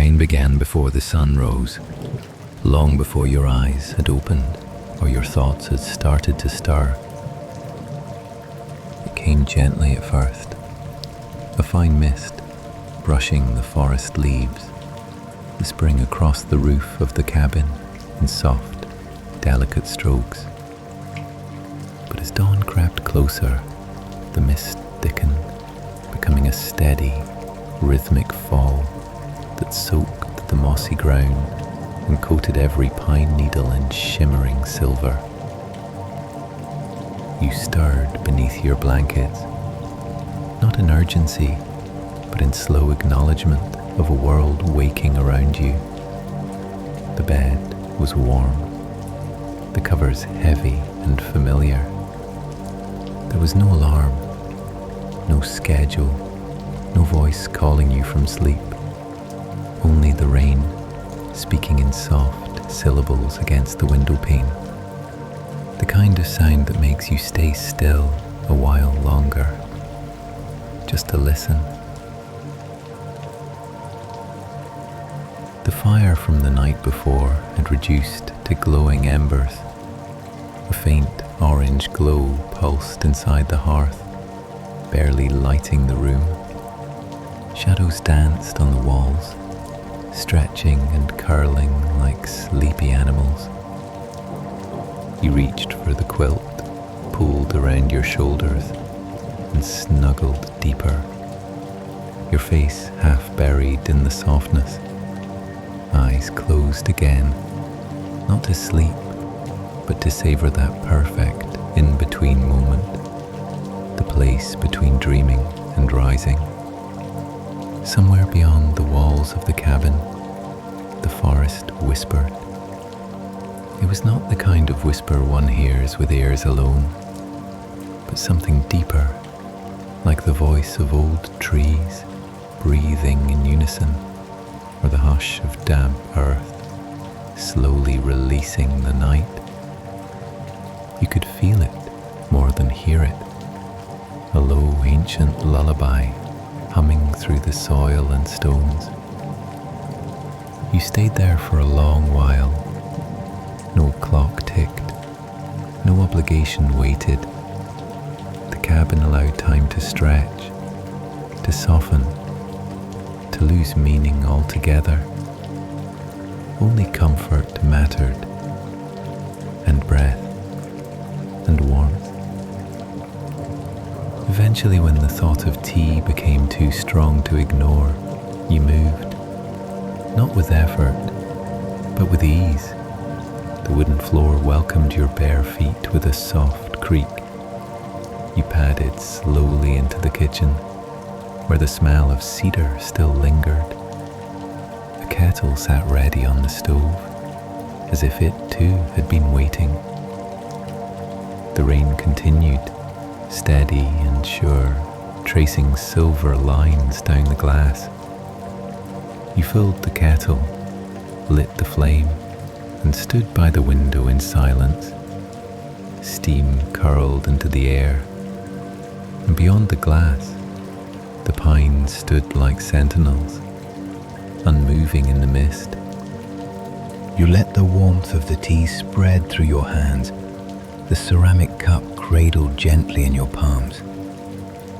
rain began before the sun rose, long before your eyes had opened or your thoughts had started to stir. It came gently at first, a fine mist brushing the forest leaves, whispering across the roof of the cabin in soft, delicate strokes. But as dawn crept closer, the mist thickened, becoming a steady, rhythmic fall that soaked the mossy ground and coated every pine needle in shimmering silver. You stirred beneath your blankets, not in urgency, but in slow acknowledgement of a world waking around you. The bed was warm, the covers heavy and familiar. There was no alarm, no schedule, no voice calling you from sleep, only the rain speaking in soft syllables against the windowpane, the kind of sound that makes you stay still a while longer, just to listen. The fire from the night before had reduced to glowing embers. A faint orange glow pulsed inside the hearth, barely lighting the room. Shadows danced on the walls, stretching and curling like sleepy animals. You reached for the quilt, pulled around your shoulders, and snuggled deeper, your face half buried in the softness, eyes closed again, not to sleep, but to savor that perfect in-between moment, the place between dreaming and rising. Somewhere beyond the walls of the cabin, the forest whispered. It was not the kind of whisper one hears with ears alone, but something deeper, like the voice of old trees breathing in unison, or the hush of damp earth slowly releasing the night. You could feel it more than hear it, a low ancient lullaby humming through the soil and stones. You stayed there for a long while. No clock ticked, no obligation waited. The cabin allowed time to stretch, to soften, to lose meaning altogether. Only comfort mattered, and breath, and warmth. Eventually, when the thought of tea became too strong to ignore, you moved, not with effort, but with ease. The wooden floor welcomed your bare feet with a soft creak. You padded slowly into the kitchen, where the smell of cedar still lingered. A kettle sat ready on the stove, as if it too had been waiting. The rain continued, steady and sure, tracing silver lines down the glass. You filled the kettle, lit the flame, and stood by the window in silence. Steam curled into the air, and beyond the glass, the pines stood like sentinels, unmoving in the mist. You let the warmth of the tea spread through your hands, the ceramic cup cradled gently in your palms.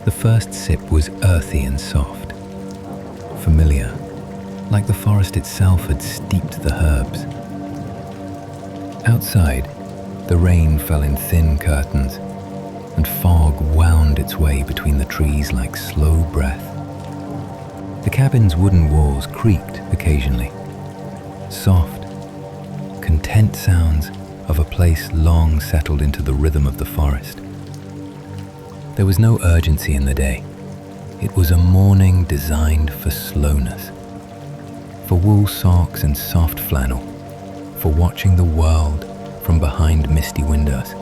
The first sip was earthy and soft, familiar, like the forest itself had steeped the herbs. Outside, the rain fell in thin curtains, and fog wound its way between the trees like slow breath. The cabin's wooden walls creaked occasionally, soft, content sounds of a place long settled into the rhythm of the forest. There was no urgency in the day. It was a morning designed for slowness, for wool socks and soft flannel, for watching the world from behind misty windows.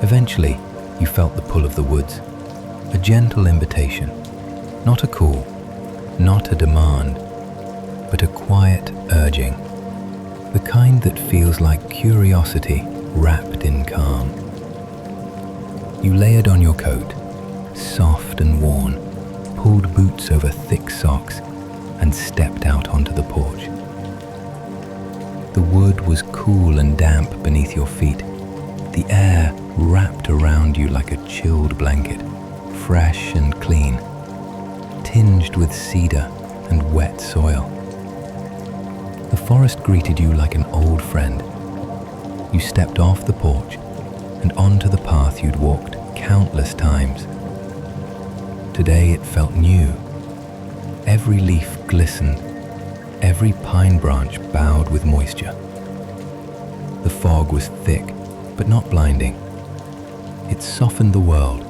Eventually, you felt the pull of the woods, a gentle invitation, not a call, not a demand, but a quiet urging, the kind that feels like curiosity wrapped in calm. You layered on your coat, soft and worn, pulled boots over thick socks, and stepped out onto the porch. The wood was cool and damp beneath your feet. The air wrapped around you like a chilled blanket, fresh and clean, tinged with cedar and wet soil. The forest greeted you like an old friend. You stepped off the porch and onto the path you'd walked countless times. Today it felt new. Every leaf glistened, every pine branch bowed with moisture. The fog was thick, but not blinding. It softened the world,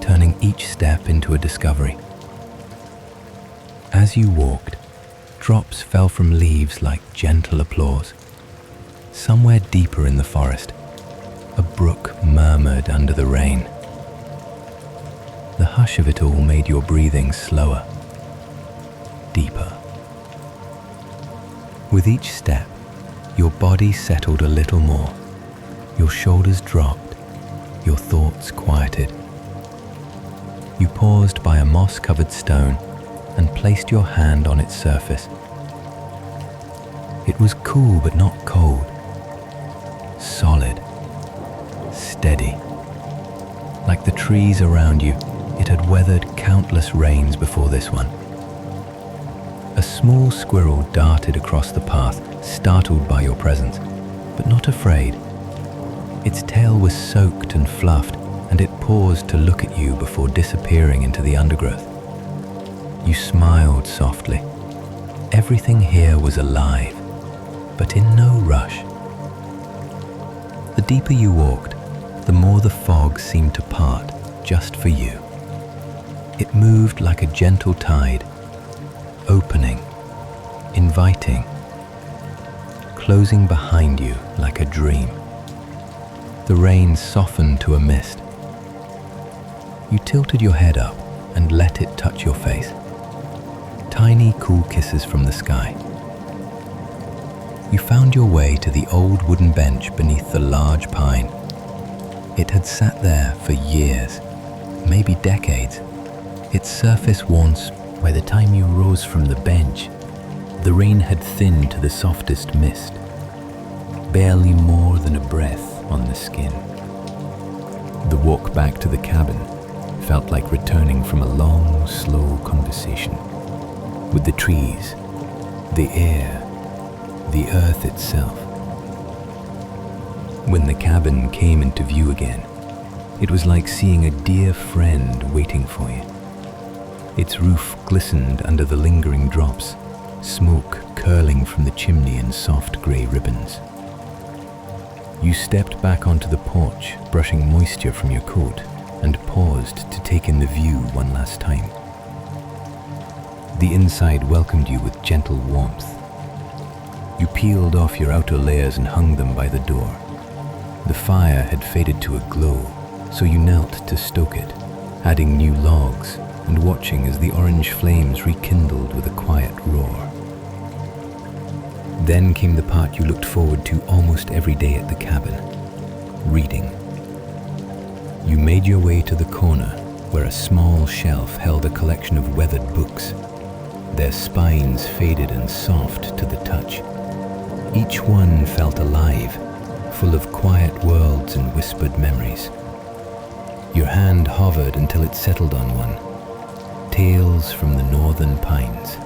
turning each step into a discovery. As you walked, drops fell from leaves like gentle applause. Somewhere deeper in the forest, a brook murmured under the rain. The hush of it all made your breathing slower, deeper. With each step, your body settled a little more. Your shoulders dropped, your thoughts quieted. You paused by a moss-covered stone and placed your hand on its surface. It was cool but not cold. Solid, steady. Like the trees around you, it had weathered countless rains before this one. A small squirrel darted across the path, startled by your presence, but not afraid. Its tail was soaked and fluffed, and it paused to look at you before disappearing into the undergrowth. You smiled softly. Everything here was alive, but in no rush. The deeper you walked, the more the fog seemed to part just for you. It moved like a gentle tide, opening, inviting, closing behind you like a dream. The rain softened to a mist. You tilted your head up and let it touch your face. Tiny, cool kisses from the sky. You found your way to the old wooden bench beneath the large pine. It had sat there for years, maybe decades, its surface once. By the time you rose from the bench, the rain had thinned to the softest mist, barely more than a breath on the skin. The walk back to the cabin felt like returning from a long, slow conversation with the trees, the air, the earth itself. When the cabin came into view again, it was like seeing a dear friend waiting for you. Its roof glistened under the lingering drops, smoke curling from the chimney in soft grey ribbons. You stepped back onto the porch, brushing moisture from your coat, and paused to take in the view one last time. The inside welcomed you with gentle warmth. You peeled off your outer layers and hung them by the door. The fire had faded to a glow, so you knelt to stoke it, adding new logs and watching as the orange flames rekindled with a quiet roar. Then came the part you looked forward to almost every day at the cabin, reading. You made your way to the corner where a small shelf held a collection of weathered books, their spines faded and soft to the touch. Each one felt alive, full of quiet worlds and whispered memories. Your hand hovered until it settled on one, Tales from the Northern Pines.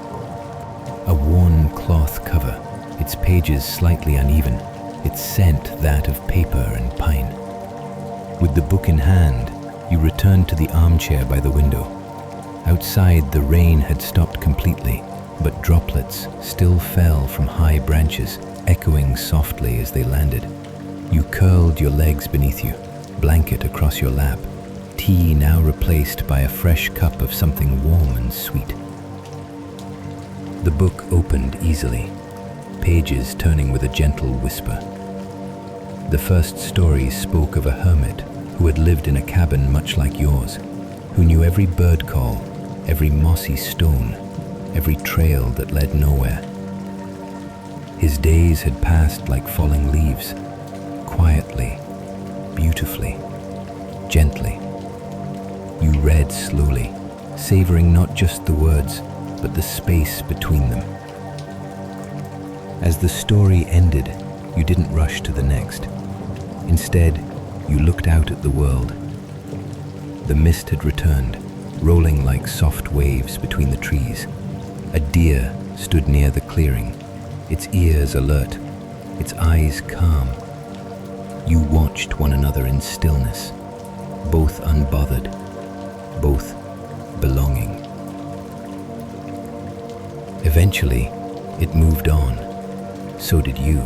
A worn cloth cover, its pages slightly uneven, its scent that of paper and pine. With the book in hand, you returned to the armchair by the window. Outside, the rain had stopped completely, but droplets still fell from high branches, echoing softly as they landed. You curled your legs beneath you, blanket across your lap, tea now replaced by a fresh cup of something warm and sweet. The book opened easily, pages turning with a gentle whisper. The first story spoke of a hermit who had lived in a cabin much like yours, who knew every bird call, every mossy stone, every trail that led nowhere. His days had passed like falling leaves, quietly, beautifully, gently. You read slowly, savoring not just the words, but the space between them. As the story ended, you didn't rush to the next. Instead, you looked out at the world. The mist had returned, rolling like soft waves between the trees. A deer stood near the clearing, its ears alert, its eyes calm. You watched one another in stillness, both unbothered, both belonging. Eventually, it moved on. So did you.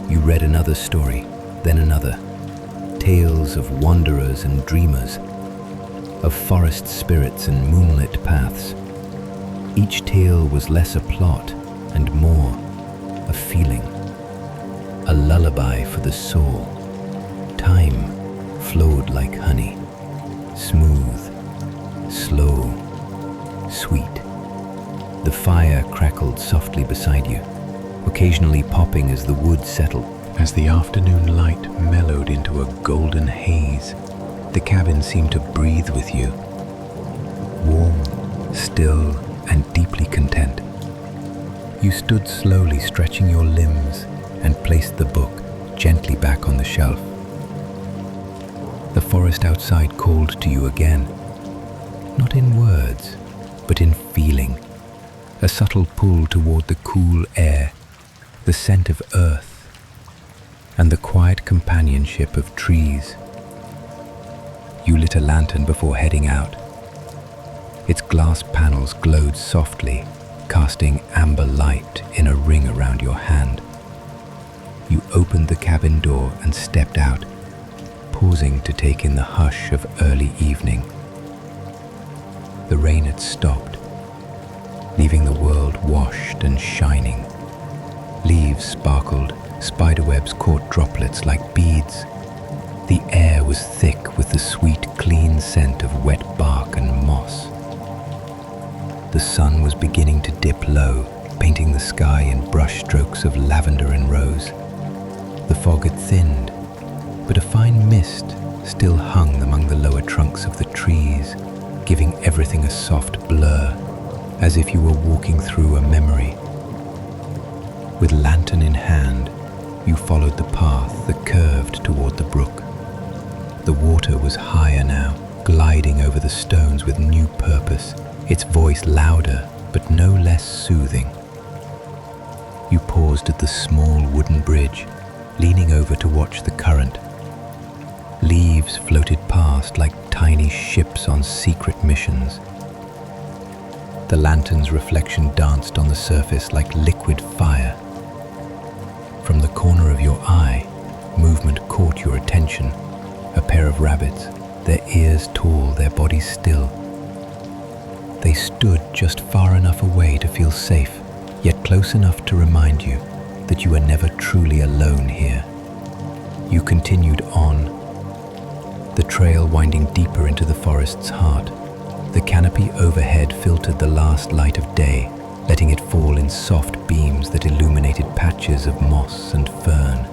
You read another story, then another. Tales of wanderers and dreamers, of forest spirits and moonlit paths. Each tale was less a plot and more a feeling, a lullaby for the soul. Time flowed like honey, smooth, slow, sweet. The fire crackled softly beside you, occasionally popping as the wood settled. As the afternoon light mellowed into a golden haze, the cabin seemed to breathe with you. Warm, still, and deeply content. You stood slowly stretching your limbs and placed the book gently back on the shelf. The forest outside called to you again, not in words, but in feeling. A subtle pull toward the cool air, the scent of earth, and the quiet companionship of trees. You lit a lantern before heading out. Its glass panels glowed softly, casting amber light in a ring around your hand. You opened the cabin door and stepped out, pausing to take in the hush of early evening. The rain had stopped, leaving the world washed and shining. Leaves sparkled, spiderwebs caught droplets like beads. The air was thick with the sweet, clean scent of wet bark and moss. The sun was beginning to dip low, painting the sky in brush strokes of lavender and rose. The fog had thinned, but a fine mist still hung among the lower trunks of the trees, giving everything a soft blur, as if you were walking through a memory. With lantern in hand, you followed the path that curved toward the brook. The water was higher now, gliding over the stones with new purpose, its voice louder but no less soothing. You paused at the small wooden bridge, leaning over to watch the current. Leaves floated past like tiny ships on secret missions. The lantern's reflection danced on the surface like liquid fire. From the corner of your eye, movement caught your attention. A pair of rabbits, their ears tall, their bodies still. They stood just far enough away to feel safe, yet close enough to remind you that you were never truly alone here. You continued on, the trail winding deeper into the forest's heart. The canopy overhead filtered the last light of day, letting it fall in soft beams that illuminated patches of moss and fern.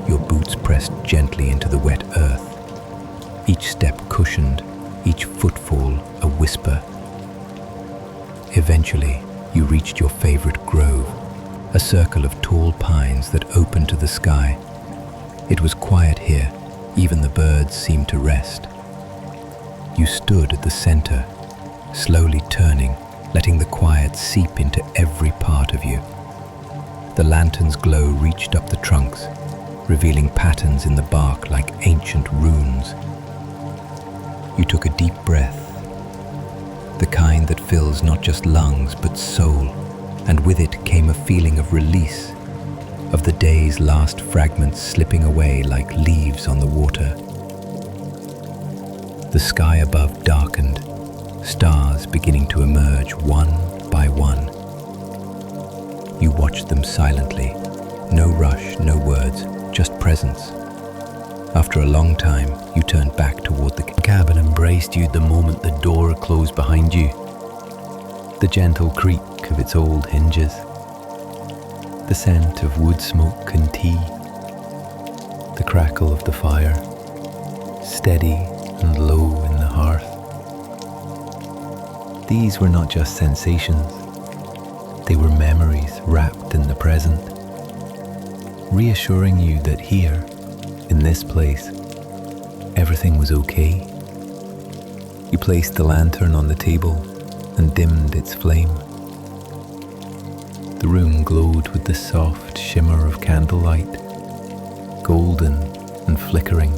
Your boots pressed gently into the wet earth, each step cushioned, each footfall a whisper. Eventually, you reached your favorite grove, a circle of tall pines that opened to the sky. It was quiet here, even the birds seemed to rest. You stood at the center, slowly turning, letting the quiet seep into every part of you. The lantern's glow reached up the trunks, revealing patterns in the bark like ancient runes. You took a deep breath, the kind that fills not just lungs but soul, and with it came a feeling of release, of the day's last fragments slipping away like leaves on the water. The sky above darkened, stars beginning to emerge one by one. You watched them silently, no rush, no words, just presence. After a long time, you turned back toward the cabin and embraced you the moment the door closed behind you. The gentle creak of its old hinges, the scent of wood smoke and tea, the crackle of the fire, steady and low in the hearth. These were not just sensations, they were memories wrapped in the present, reassuring you that here, in this place, everything was okay. You placed the lantern on the table and dimmed its flame. The room glowed with the soft shimmer of candlelight, golden and flickering.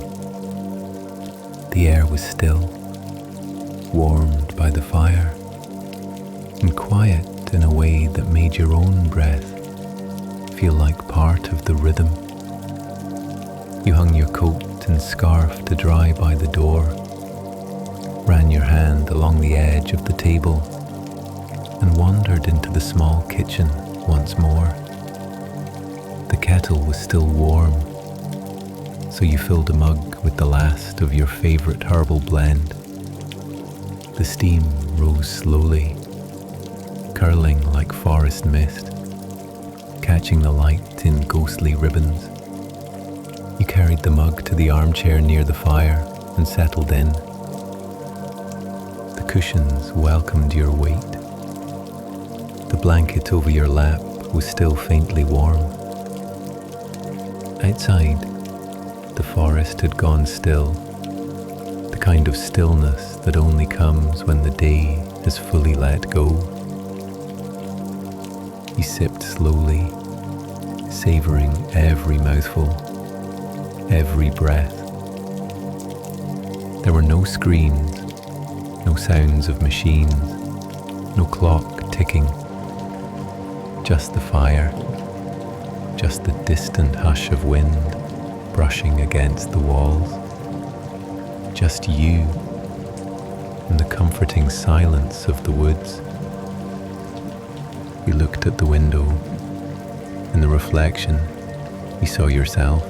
The air was still, warmed by the fire, and quiet in a way that made your own breath feel like part of the rhythm. You hung your coat and scarf to dry by the door, ran your hand along the edge of the table, and wandered into the small kitchen once more. The kettle was still warm, so you filled a mug with the last of your favorite herbal blend. The steam rose slowly, curling like forest mist, catching the light in ghostly ribbons. You carried the mug to the armchair near the fire and settled in. The cushions welcomed your weight. The blanket over your lap was still faintly warm. Outside, the forest had gone still, the kind of stillness that only comes when the day has fully let go. You sipped slowly, savoring every mouthful, every breath. There were no screens, no sounds of machines, no clock ticking. Just the fire, just the distant hush of wind brushing against the walls. Just you and the comforting silence of the woods. You looked at the window. In the reflection, you saw yourself,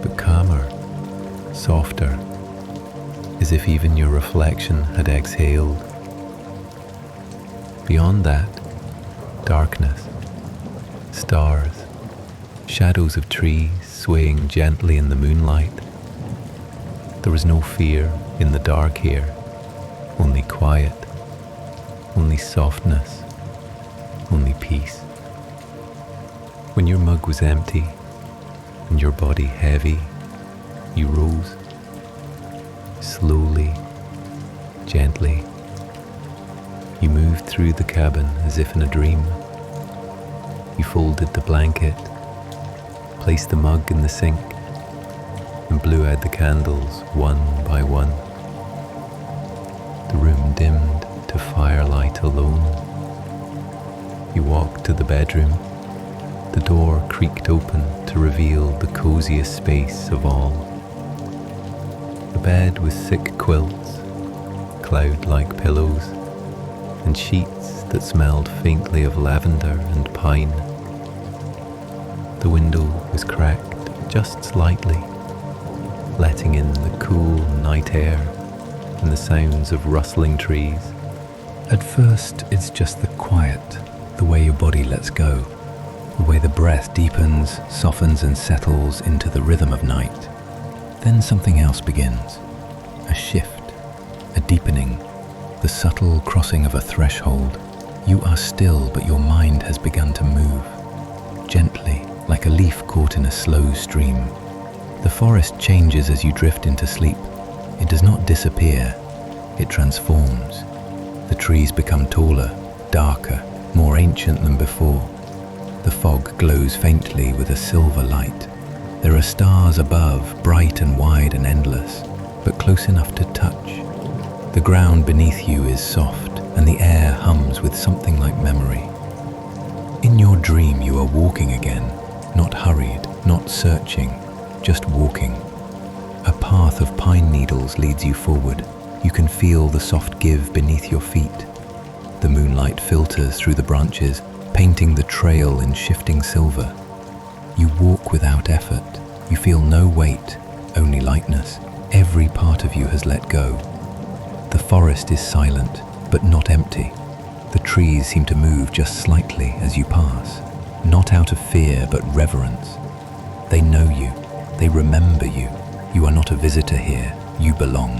but calmer, softer, as if even your reflection had exhaled. Beyond that, darkness, stars, shadows of trees swaying gently in the moonlight. There was no fear in the dark here, only quiet, only softness, only peace. When your mug was empty and your body heavy, you rose, slowly, gently. You moved through the cabin as if in a dream. You folded the blanket, placed the mug in the sink, and blew out the candles one by one. The room dimmed to firelight alone. You walked to the bedroom. The door creaked open to reveal the coziest space of all. The bed with thick quilts, cloud-like pillows, and sheets that smelled faintly of lavender and pine. The window was cracked just slightly, letting in the cool night air and the sounds of rustling trees. At first, it's just the quiet, the way your body lets go, the way the breath deepens, softens and settles into the rhythm of night. Then something else begins, a shift, a deepening, the subtle crossing of a threshold. You are still, but your mind has begun to move, gently, like a leaf caught in a slow stream. The forest changes as you drift into sleep. It does not disappear, it transforms. The trees become taller, darker, more ancient than before. The fog glows faintly with a silver light. There are stars above, bright and wide and endless, but close enough to touch. The ground beneath you is soft, and the air hums with something like memory. In your dream you are walking again, not hurried, not searching, just walking. A path of pine needles leads you forward. You can feel the soft give beneath your feet. The moonlight filters through the branches, painting the trail in shifting silver. You walk without effort. You feel no weight, only lightness. Every part of you has let go. The forest is silent, but not empty. The trees seem to move just slightly as you pass, not out of fear, but reverence. They know you. They remember you. You are not a visitor here. You belong.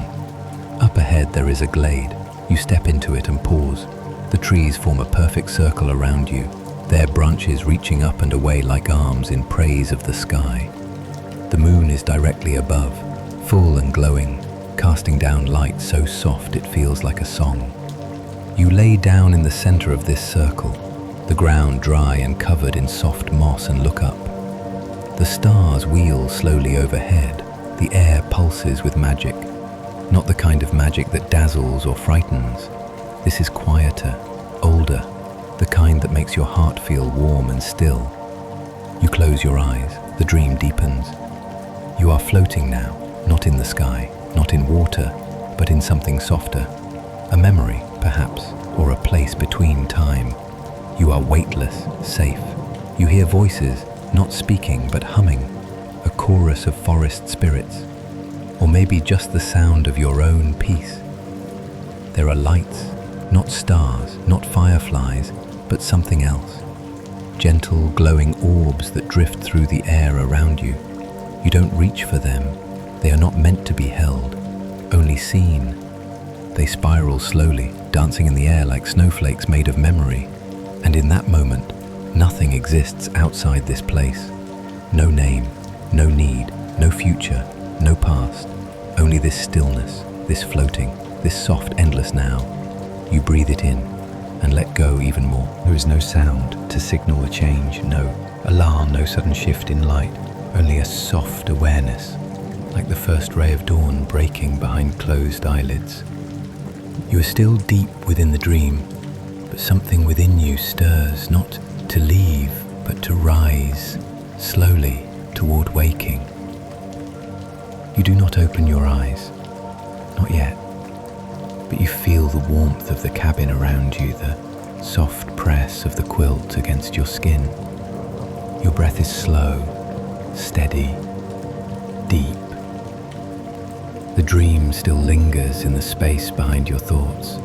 Up ahead there is a glade, You step into it and pause. The trees form a perfect circle around you, their branches reaching up and away like arms in praise of the sky. The moon is directly above, full and glowing, casting down light so soft it feels like a song. You lay down in the center of this circle, the ground dry and covered in soft moss, and look up. The stars wheel slowly overhead. The air pulses with magic, not the kind of magic that dazzles or frightens. This is quieter, older, the kind that makes your heart feel warm and still. You close your eyes, the dream deepens. You are floating now, not in the sky, not in water, but in something softer. A memory, perhaps, or a place between time. You are weightless, safe. You hear voices, not speaking but humming, a chorus of forest spirits, or maybe just the sound of your own peace. There are lights, not stars, not fireflies, but something else. Gentle, glowing orbs that drift through the air around you. You don't reach for them. They are not meant to be held, only seen. They spiral slowly, dancing in the air like snowflakes made of memory. And in that moment, nothing exists outside this place. No name, no need, no future, no past. Only this stillness, this floating, this soft, endless now. You breathe it in and let go even more. There is no sound to signal a change, no alarm, no sudden shift in light, only a soft awareness, like the first ray of dawn breaking behind closed eyelids. You are still deep within the dream, but something within you stirs, not to leave, but to rise slowly toward waking. You do not open your eyes, not yet, but you feel the warmth of the cabin around you, the soft press of the quilt against your skin. Your breath is slow, steady, deep. The dream still lingers in the space behind your thoughts,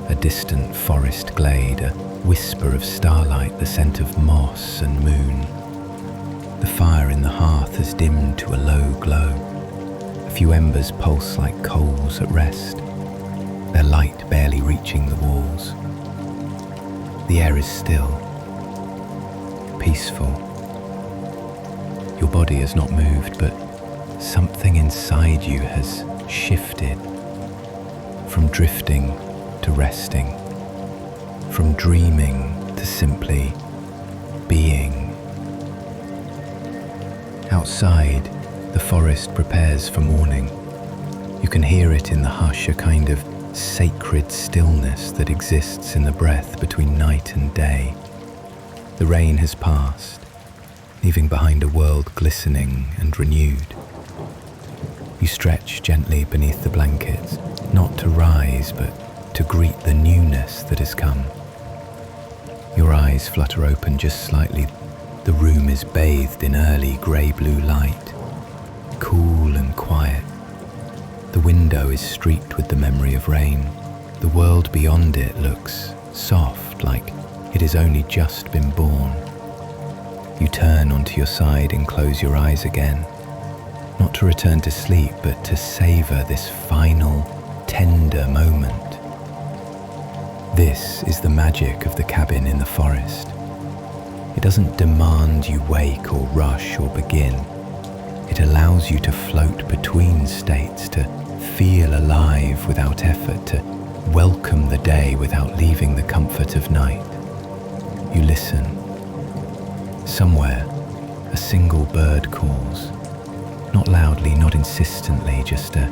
a distant forest glade, a whisper of starlight, the scent of moss and moon. The fire in the hearth has dimmed to a low glow. A few embers pulse like coals at rest, their light barely reaching the walls. The air is still, peaceful. Your body has not moved, but something inside you has shifted from drifting to resting, from dreaming to simply being. Outside, the forest prepares for morning. You can hear it in the hush, a kind of sacred stillness that exists in the breath between night and day. The rain has passed, leaving behind a world glistening and renewed. You stretch gently beneath the blankets, not to rise, but to greet the newness that has come. Your eyes flutter open just slightly. The room is bathed in early grey-blue light, cool and quiet. The window is streaked with the memory of rain. The world beyond it looks soft, like it has only just been born. You turn onto your side and close your eyes again, not to return to sleep, but to savor this final, tender moment. This is the magic of the cabin in the forest. It doesn't demand you wake or rush or begin. It allows you to float between states, to feel alive without effort, to welcome the day without leaving the comfort of night. You listen. Somewhere, a single bird calls. Not loudly, not insistently, just a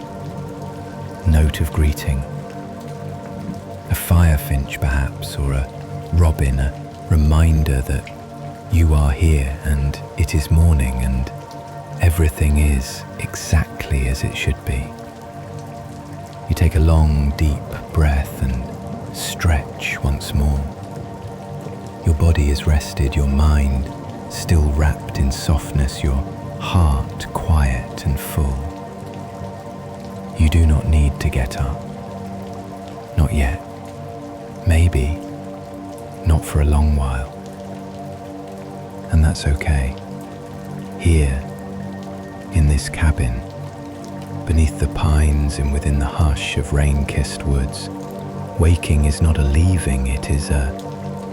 note of greeting. A firefinch perhaps, or a robin, a reminder that you are here and it is morning and everything is exactly as it should be. You take a long, deep breath and stretch once more. Your body is rested, your mind still wrapped in softness, your heart quiet and full. You do not need to get up. Not yet. Maybe not for a long while. And that's okay. Here, in this cabin, beneath the pines and within the hush of rain-kissed woods, Waking is not a leaving, it is a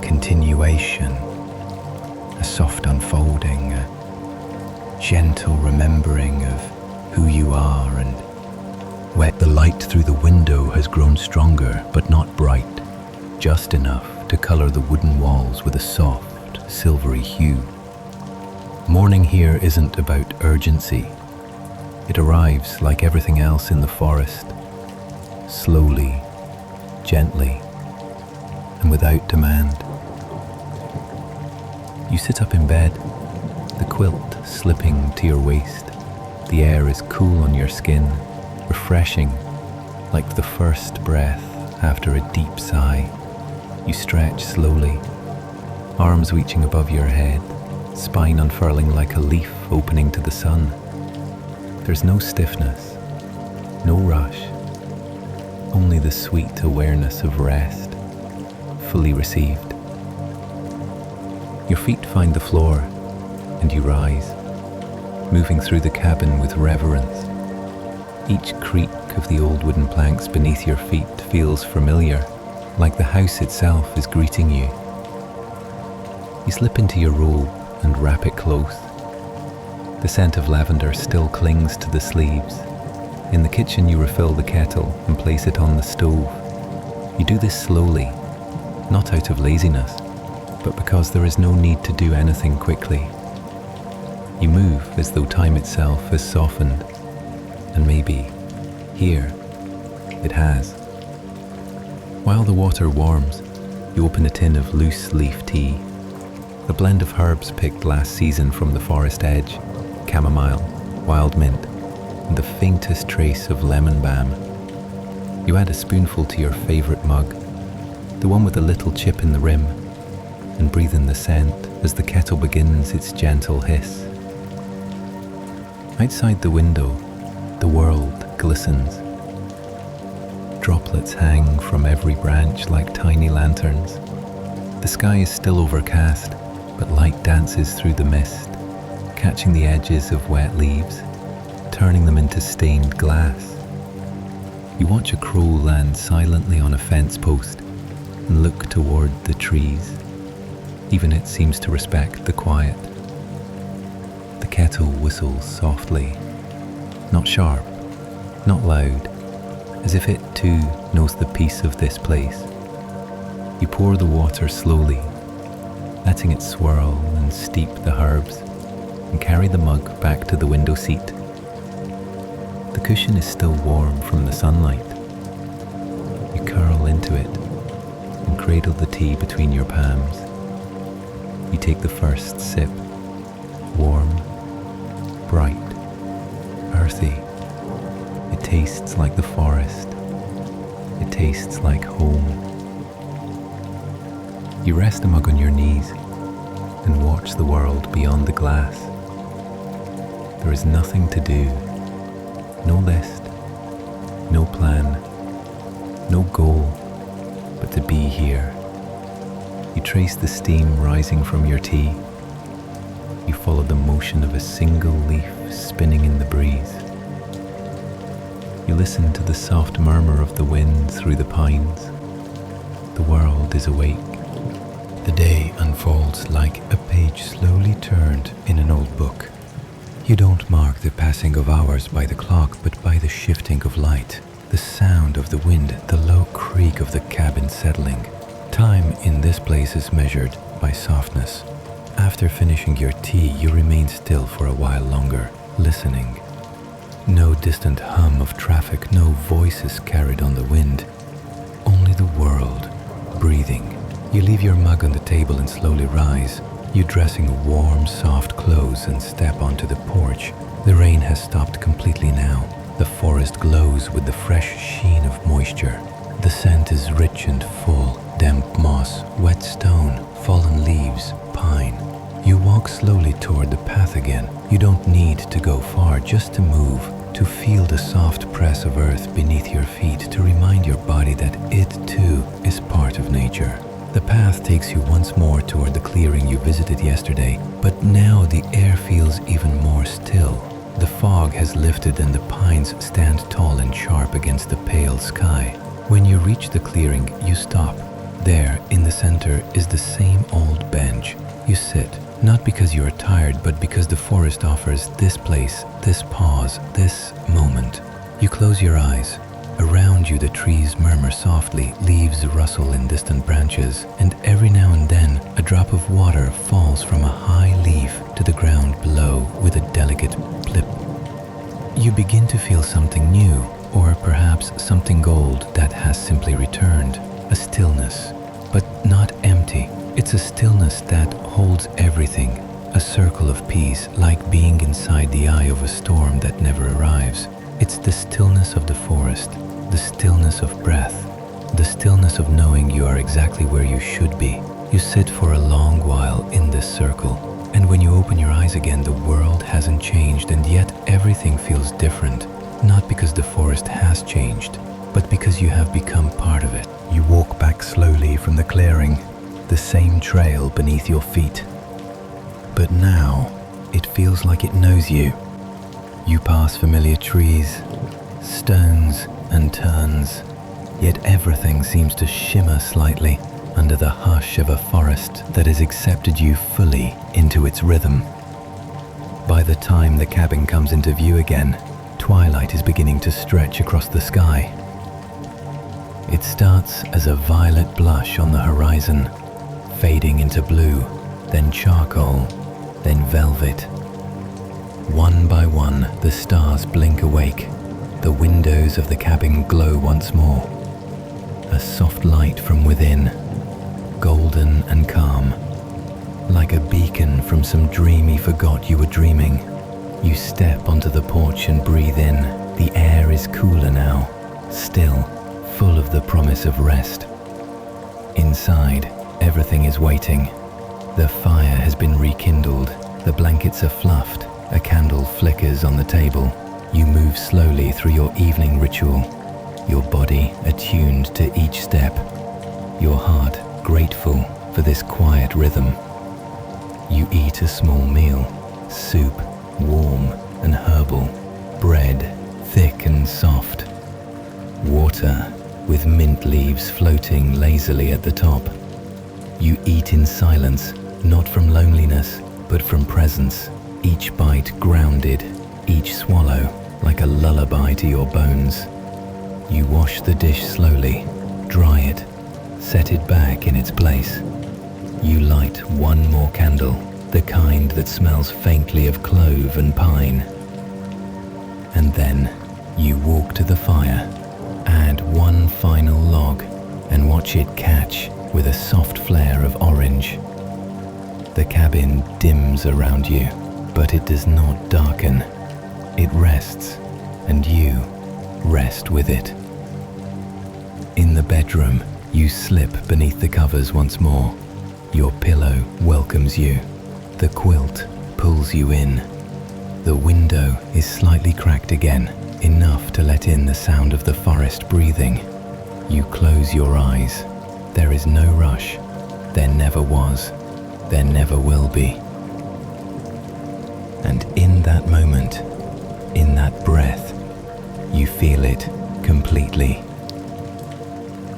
continuation, a soft unfolding, a gentle remembering of who you are and where. The light through the window has grown stronger, but not bright, just enough to color the wooden walls with a soft, silvery hue. Morning here isn't about urgency. It arrives like everything else in the forest, slowly, gently, and without demand. You sit up in bed, the quilt slipping to your waist. The air is cool on your skin, refreshing, like the first breath after a deep sigh. You stretch slowly, arms reaching above your head, spine unfurling like a leaf opening to the sun. There's no stiffness, no rush, only the sweet awareness of rest, fully received. Your feet find the floor, and you rise, moving through the cabin with reverence. Each creak of the old wooden planks beneath your feet feels familiar, like the house itself is greeting you. You slip into your robe and wrap it close. The scent of lavender still clings to the sleeves. In the kitchen you refill the kettle and place it on the stove. You do this slowly, not out of laziness, but because there is no need to do anything quickly. You move as though time itself has softened, and maybe, here, it has. While the water warms, you open a tin of loose leaf tea, a blend of herbs picked last season from the forest edge, chamomile, wild mint, and the faintest trace of lemon balm. You add a spoonful to your favorite mug, the one with a little chip in the rim, and breathe in the scent as the kettle begins its gentle hiss. Outside the window, the world glistens. Droplets hang from every branch like tiny lanterns. The sky is still overcast, but light dances through the mist, catching the edges of wet leaves, turning them into stained glass. You watch a crow land silently on a fence post and look toward the trees. Even it seems to respect the quiet. The kettle whistles softly, not sharp, not loud, as if it too knows the peace of this place. You pour the water slowly, letting it swirl and steep the herbs, and carry the mug back to the window seat. The cushion is still warm from the sunlight. You curl into it and cradle the tea between your palms. You take the first sip, warm, bright, earthy. It tastes like the forest. It tastes like home. You rest the mug on your knees and watch the world beyond the glass. There is nothing to do, no list, no plan, no goal, but to be here. You trace the steam rising from your tea. You follow the motion of a single leaf spinning in the breeze. You listen to the soft murmur of the wind through the pines. The world is awake. The day unfolds like a page slowly turned in an old book. You don't mark the passing of hours by the clock, but by the shifting of light, the sound of the wind, the low creak of the cabin settling. Time in this place is measured by softness. After finishing your tea, you remain still for a while longer, listening. No distant hum of traffic, no voices carried on the wind, only the world breathing. You leave your mug on the table and slowly rise. You dress in warm, soft clothes and step onto the porch. The rain has stopped completely now. The forest glows with the fresh sheen of moisture. The scent is rich and full. Damp moss, wet stone, fallen leaves, pine. You walk slowly toward the path again. You don't need to go far, just to move, to feel the soft press of earth beneath your feet, to remind your body that it too is part of nature. The path takes you once more toward the clearing you visited yesterday, but now the air feels even more still. The fog has lifted and the pines stand tall and sharp against the pale sky. When you reach the clearing, you stop. There, in the center, is the same old bench. You sit, not because you are tired, but because the forest offers this place, this pause, this moment. You close your eyes. Around you, the trees murmur softly, leaves rustle in distant branches, and every now and then, a drop of water falls from a high leaf to the ground below with a delicate plip. You begin to feel something new, or perhaps something gold that has simply returned. A stillness, but not empty. It's a stillness that holds everything, a circle of peace, like being inside the eye of a storm that never arrives. It's the stillness of the forest, the stillness of breath, the stillness of knowing you are exactly where you should be. You sit for a long while in this circle, and when you open your eyes again, the world hasn't changed, and yet everything feels different, not because the forest has changed, but because you have become part of it. You walk back slowly from the clearing, the same trail beneath your feet. But now, it feels like it knows you. You pass familiar trees, stones, and turns, yet everything seems to shimmer slightly under the hush of a forest that has accepted you fully into its rhythm. By the time the cabin comes into view again, twilight is beginning to stretch across the sky. It starts as a violet blush on the horizon, fading into blue, then charcoal, then velvet. One by one, the stars blink awake. The windows of the cabin glow once more. A soft light from within, golden and calm, like a beacon from some dream you forgot you were dreaming. You step onto the porch and breathe in. The air is cooler now, still, full of the promise of rest. Inside, everything is waiting. The fire has been rekindled, the blankets are fluffed, a candle flickers on the table. You move slowly through your evening ritual, your body attuned to each step, your heart grateful for this quiet rhythm. You eat a small meal, soup, warm and herbal, bread, thick and soft, water with mint leaves floating lazily at the top. You eat in silence, not from loneliness, but from presence, each bite grounded, each swallow like a lullaby to your bones. You wash the dish slowly, dry it, set it back in its place. You light one more candle, the kind that smells faintly of clove and pine. And then you walk to the fire, add one final log, and watch it catch with a soft flare of orange. The cabin dims around you, but it does not darken. It rests, and you rest with it. In the bedroom, you slip beneath the covers once more. Your pillow welcomes you. The quilt pulls you in. The window is slightly cracked again, enough to let in the sound of the forest breathing. You close your eyes. There is no rush. There never was. There never will be. And in that moment, in that breath, you feel it completely.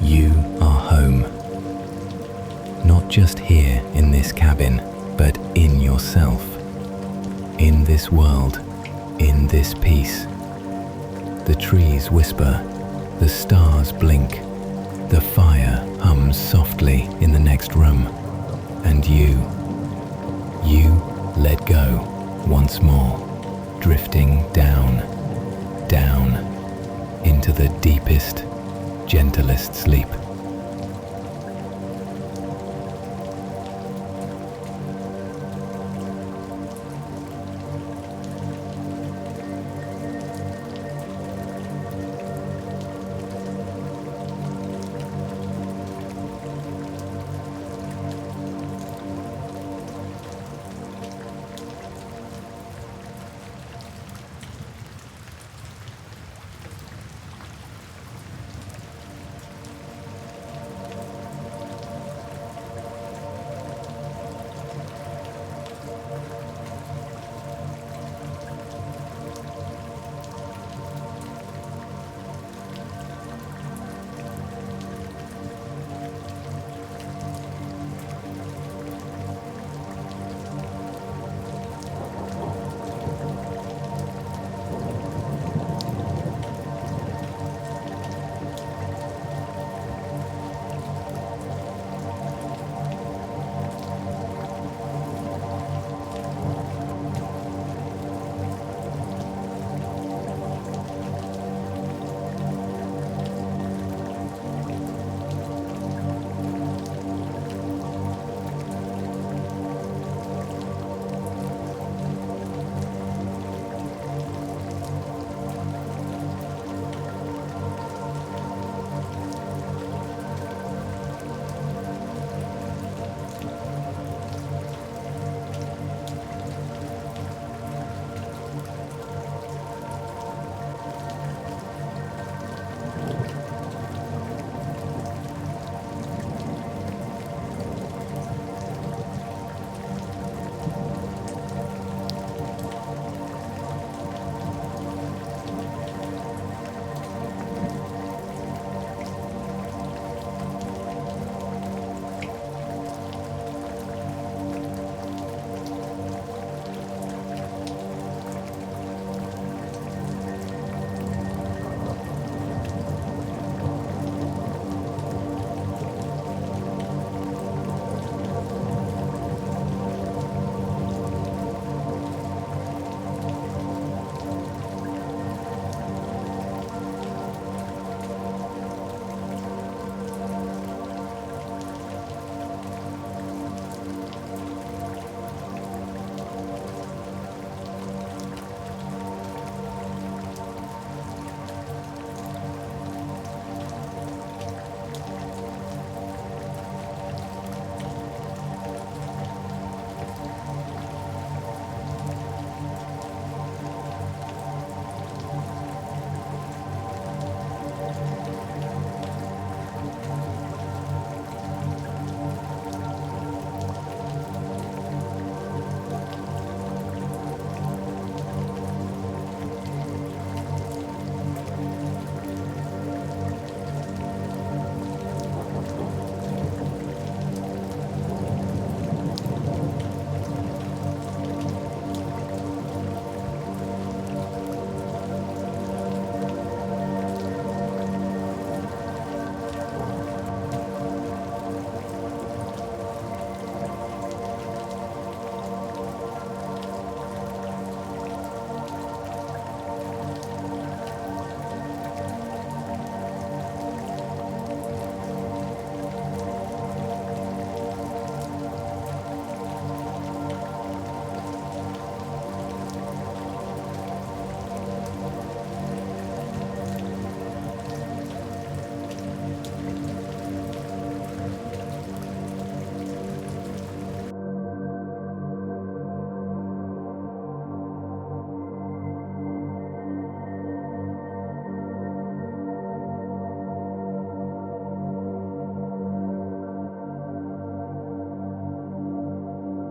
You are home. Not just here in this cabin, but in yourself. In this world, in this peace. The trees whisper, the stars blink, the fire hums softly in the next room, and you let go once more, drifting down, down, into the deepest, gentlest sleep.